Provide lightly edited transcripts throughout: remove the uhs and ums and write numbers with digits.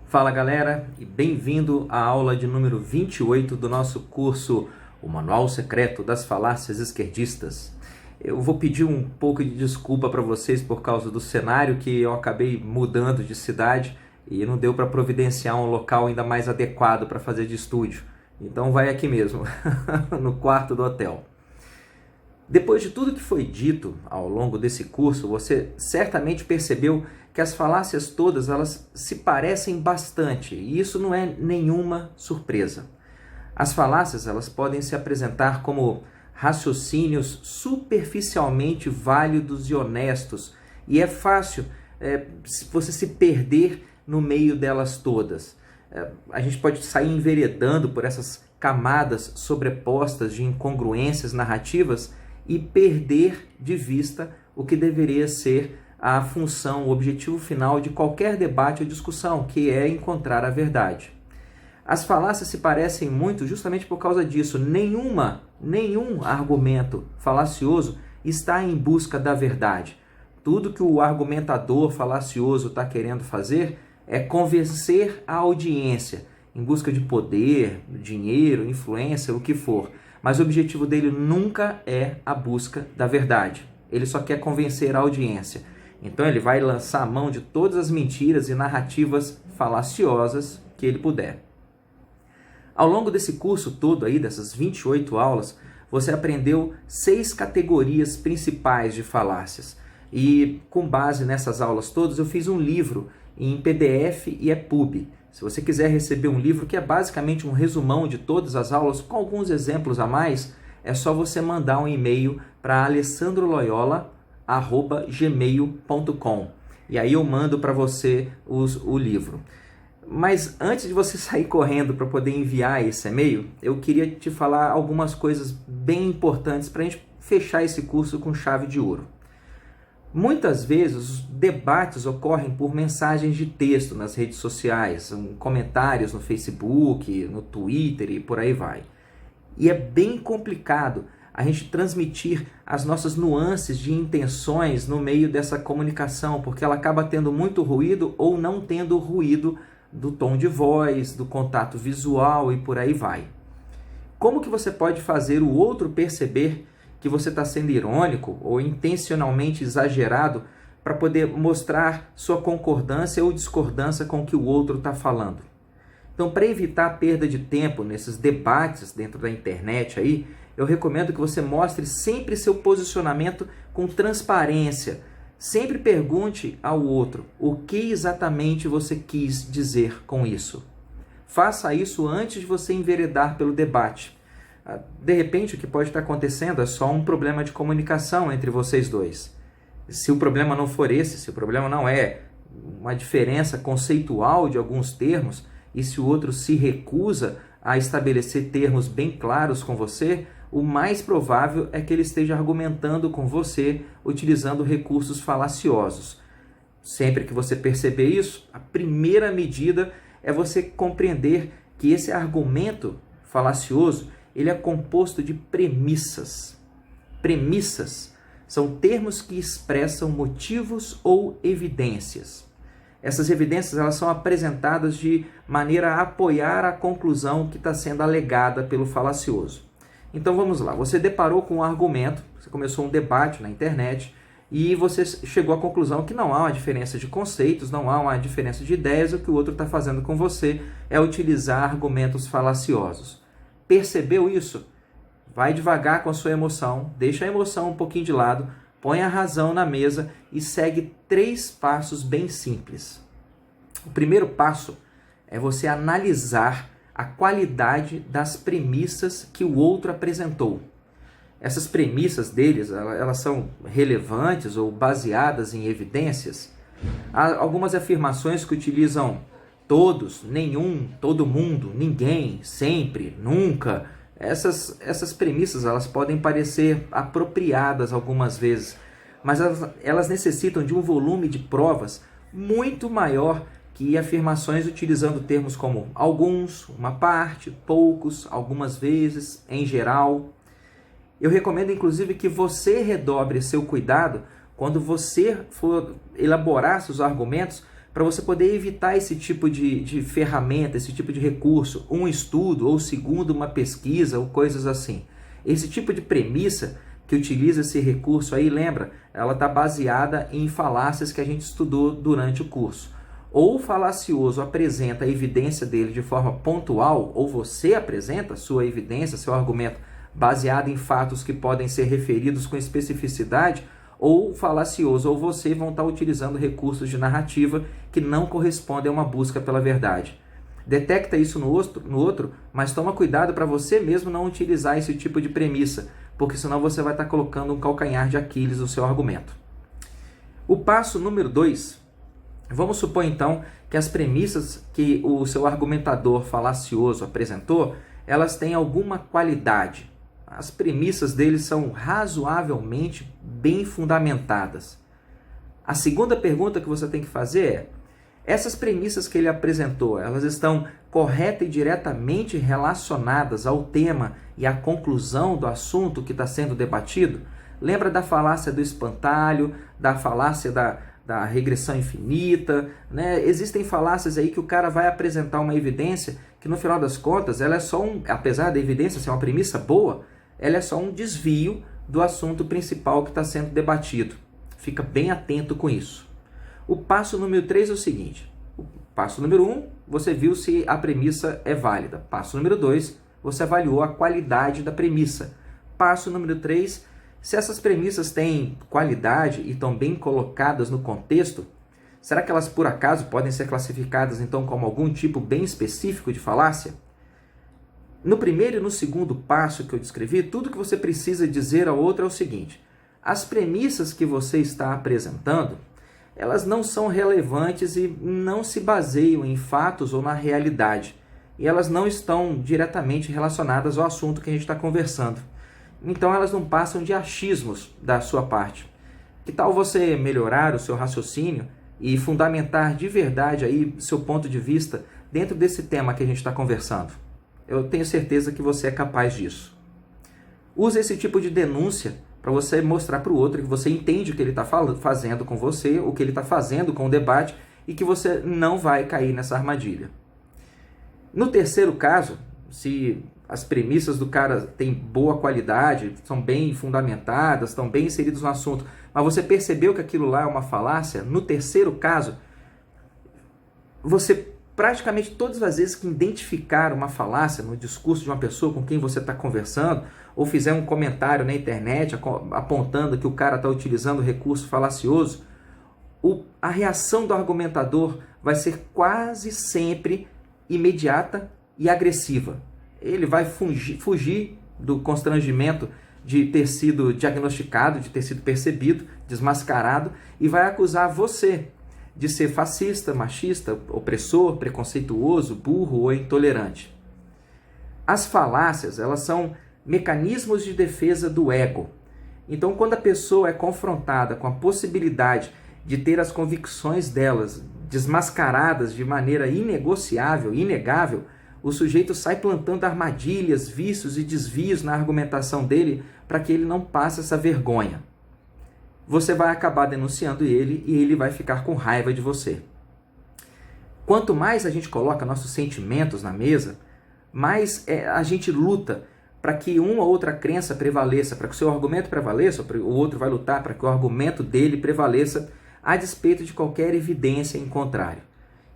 Fala galera e bem-vindo à aula de número 28 do nosso curso O Manual Secreto das Falácias Esquerdistas. Eu vou pedir um pouco de desculpa para vocês por causa do cenário, que eu acabei mudando de cidade e não deu para providenciar um local ainda mais adequado para fazer de estúdio. Então vai aqui mesmo, no quarto do hotel. Depois de tudo que foi dito ao longo desse curso, você certamente percebeu que as falácias todas elas se parecem bastante, e isso não é nenhuma surpresa. As falácias elas podem se apresentar como raciocínios superficialmente válidos e honestos, e é fácil você se perder no meio delas todas. A gente pode sair enveredando por essas camadas sobrepostas de incongruências narrativas e perder de vista o que deveria ser a função, o objetivo final de qualquer debate ou discussão, que é encontrar a verdade. As falácias se parecem muito justamente por causa disso. Nenhum argumento falacioso está em busca da verdade. Tudo que o argumentador falacioso está querendo fazer é convencer a audiência em busca de poder, dinheiro, influência, o que for. Mas o objetivo dele nunca é a busca da verdade. Ele só quer convencer a audiência. Então ele vai lançar a mão de todas as mentiras e narrativas falaciosas que ele puder. Ao longo desse curso todo aí, dessas 28 aulas, você aprendeu 6 categorias principais de falácias. E com base nessas aulas todas, eu fiz um livro em PDF e EPUB. Se você quiser receber um livro que é basicamente um resumão de todas as aulas, com alguns exemplos a mais, é só você mandar um e-mail para alessandroloyola@gmail.com e aí eu mando para você o livro. Mas antes de você sair correndo para poder enviar esse e-mail, eu queria te falar algumas coisas bem importantes para a gente fechar esse curso com chave de ouro. Muitas vezes os debates ocorrem por mensagens de texto nas redes sociais, comentários no Facebook, no Twitter e por aí vai. E é bem complicado a gente transmitir as nossas nuances de intenções no meio dessa comunicação, porque ela acaba tendo muito ruído ou não tendo ruído do tom de voz, do contato visual e por aí vai. Como que você pode fazer o outro perceber que você está sendo irônico ou intencionalmente exagerado para poder mostrar sua concordância ou discordância com o que o outro está falando? Então, para evitar a perda de tempo nesses debates dentro da internet aí, eu recomendo que você mostre sempre seu posicionamento com transparência. Sempre pergunte ao outro o que exatamente você quis dizer com isso. Faça isso antes de você enveredar pelo debate. De repente, o que pode estar acontecendo é só um problema de comunicação entre vocês dois. Se o problema não for esse, se o problema não é uma diferença conceitual de alguns termos, e se o outro se recusa a estabelecer termos bem claros com você, o mais provável é que ele esteja argumentando com você utilizando recursos falaciosos. Sempre que você perceber isso, a primeira medida é você compreender que esse argumento falacioso ele é composto de premissas. Premissas são termos que expressam motivos ou evidências. Essas evidências elas são apresentadas de maneira a apoiar a conclusão que está sendo alegada pelo falacioso. Então vamos lá, você deparou com um argumento, você começou um debate na internet e você chegou à conclusão que não há uma diferença de conceitos, não há uma diferença de ideias, o que o outro está fazendo com você é utilizar argumentos falaciosos. Percebeu isso? Vai devagar com a sua emoção, deixa a emoção um pouquinho de lado, põe a razão na mesa e segue 3 passos bem simples. O primeiro passo é você analisar a qualidade das premissas que o outro apresentou. Essas premissas deles, elas são relevantes ou baseadas em evidências? Há algumas afirmações que utilizam todos, nenhum, todo mundo, ninguém, sempre, nunca. Essas premissas elas podem parecer apropriadas algumas vezes, mas elas necessitam de um volume de provas muito maior que afirmações utilizando termos como alguns, uma parte, poucos, algumas vezes, em geral. Eu recomendo inclusive que você redobre seu cuidado quando você for elaborar seus argumentos para você poder evitar esse tipo de ferramenta, esse tipo de recurso, um estudo ou segundo uma pesquisa ou coisas assim. Esse tipo de premissa que utiliza esse recurso aí, lembra, ela está baseada em falácias que a gente estudou durante o curso. Ou o falacioso apresenta a evidência dele de forma pontual, ou você apresenta sua evidência, seu argumento, baseado em fatos que podem ser referidos com especificidade, ou o falacioso ou você vão estar utilizando recursos de narrativa que não correspondem a uma busca pela verdade. Detecta isso no outro, mas toma cuidado para você mesmo não utilizar esse tipo de premissa, porque senão você vai estar colocando um calcanhar de Aquiles no seu argumento. O passo número 2, vamos supor então que as premissas que o seu argumentador falacioso apresentou, elas têm alguma qualidade. As premissas dele são razoavelmente bem fundamentadas. A segunda pergunta que você tem que fazer é: essas premissas que ele apresentou, elas estão correta e diretamente relacionadas ao tema e à conclusão do assunto que está sendo debatido? Lembra da falácia do espantalho, da falácia da regressão infinita, né? Existem falácias aí que o cara vai apresentar uma evidência que no final das contas, ela é só apesar da evidência ser uma premissa boa, ela é só um desvio do assunto principal que está sendo debatido. Fica bem atento com isso. O passo número 3 é o seguinte: o passo número 1, você viu se a premissa é válida. Passo número 2, você avaliou a qualidade da premissa. Passo número 3, se essas premissas têm qualidade e estão bem colocadas no contexto, será que elas por acaso podem ser classificadas então como algum tipo bem específico de falácia? No primeiro e no segundo passo que eu descrevi, tudo que você precisa dizer ao outro é o seguinte: as premissas que você está apresentando, elas não são relevantes e não se baseiam em fatos ou na realidade. E elas não estão diretamente relacionadas ao assunto que a gente está conversando. Então elas não passam de achismos da sua parte. Que tal você melhorar o seu raciocínio e fundamentar de verdade aí seu ponto de vista dentro desse tema que a gente está conversando? Eu tenho certeza que você é capaz disso. Use esse tipo de denúncia para você mostrar para o outro que você entende o que ele está fazendo com você, o que ele está fazendo com o debate e que você não vai cair nessa armadilha. No terceiro caso, se as premissas do cara têm boa qualidade, são bem fundamentadas, estão bem inseridas no assunto, mas você percebeu que aquilo lá é uma falácia, no terceiro caso, você praticamente todas as vezes que identificar uma falácia no discurso de uma pessoa com quem você está conversando, ou fizer um comentário na internet apontando que o cara está utilizando recurso falacioso, a reação do argumentador vai ser quase sempre imediata e agressiva. Ele vai fugir do constrangimento de ter sido diagnosticado, de ter sido percebido, desmascarado, e vai acusar você de ser fascista, machista, opressor, preconceituoso, burro ou intolerante. As falácias, elas são mecanismos de defesa do ego. Então, quando a pessoa é confrontada com a possibilidade de ter as convicções delas desmascaradas de maneira inegociável, inegável, o sujeito sai plantando armadilhas, vícios e desvios na argumentação dele para que ele não passe essa vergonha. Você vai acabar denunciando ele e ele vai ficar com raiva de você. Quanto mais a gente coloca nossos sentimentos na mesa, mais a gente luta para que uma ou outra crença prevaleça, para que o seu argumento prevaleça, o outro vai lutar para que o argumento dele prevaleça a despeito de qualquer evidência em contrário.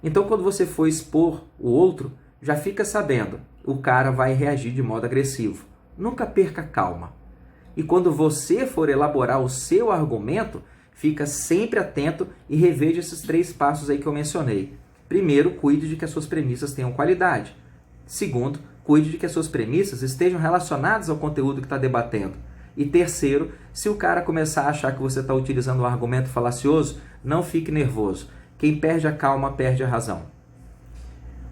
Então, quando você for expor o outro, já fica sabendo, o cara vai reagir de modo agressivo. Nunca perca a calma. E quando você for elaborar o seu argumento, fica sempre atento e reveja esses 3 passos aí que eu mencionei. Primeiro, cuide de que as suas premissas tenham qualidade. Segundo, cuide de que as suas premissas estejam relacionadas ao conteúdo que está debatendo. E terceiro, se o cara começar a achar que você está utilizando um argumento falacioso, não fique nervoso. Quem perde a calma, perde a razão.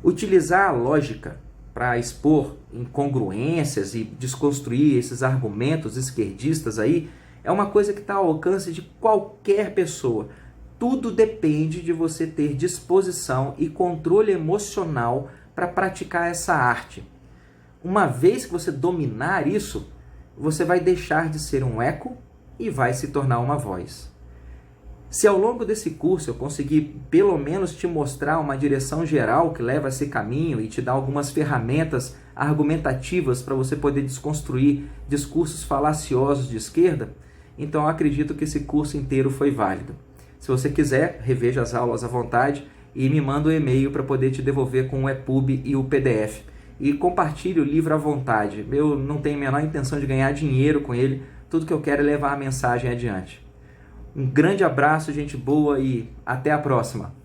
Utilizar a lógica para expor incongruências e desconstruir esses argumentos esquerdistas aí, é uma coisa que está ao alcance de qualquer pessoa. Tudo depende de você ter disposição e controle emocional para praticar essa arte. Uma vez que você dominar isso, você vai deixar de ser um eco e vai se tornar uma voz. Se ao longo desse curso eu conseguir pelo menos te mostrar uma direção geral que leva a esse caminho e te dar algumas ferramentas argumentativas para você poder desconstruir discursos falaciosos de esquerda, então eu acredito que esse curso inteiro foi válido. Se você quiser, reveja as aulas à vontade e me manda um e-mail para poder te devolver com o EPUB e o PDF. E compartilhe o livro à vontade. Eu não tenho a menor intenção de ganhar dinheiro com ele, tudo que eu quero é levar a mensagem adiante. Um grande abraço, gente boa, e até a próxima!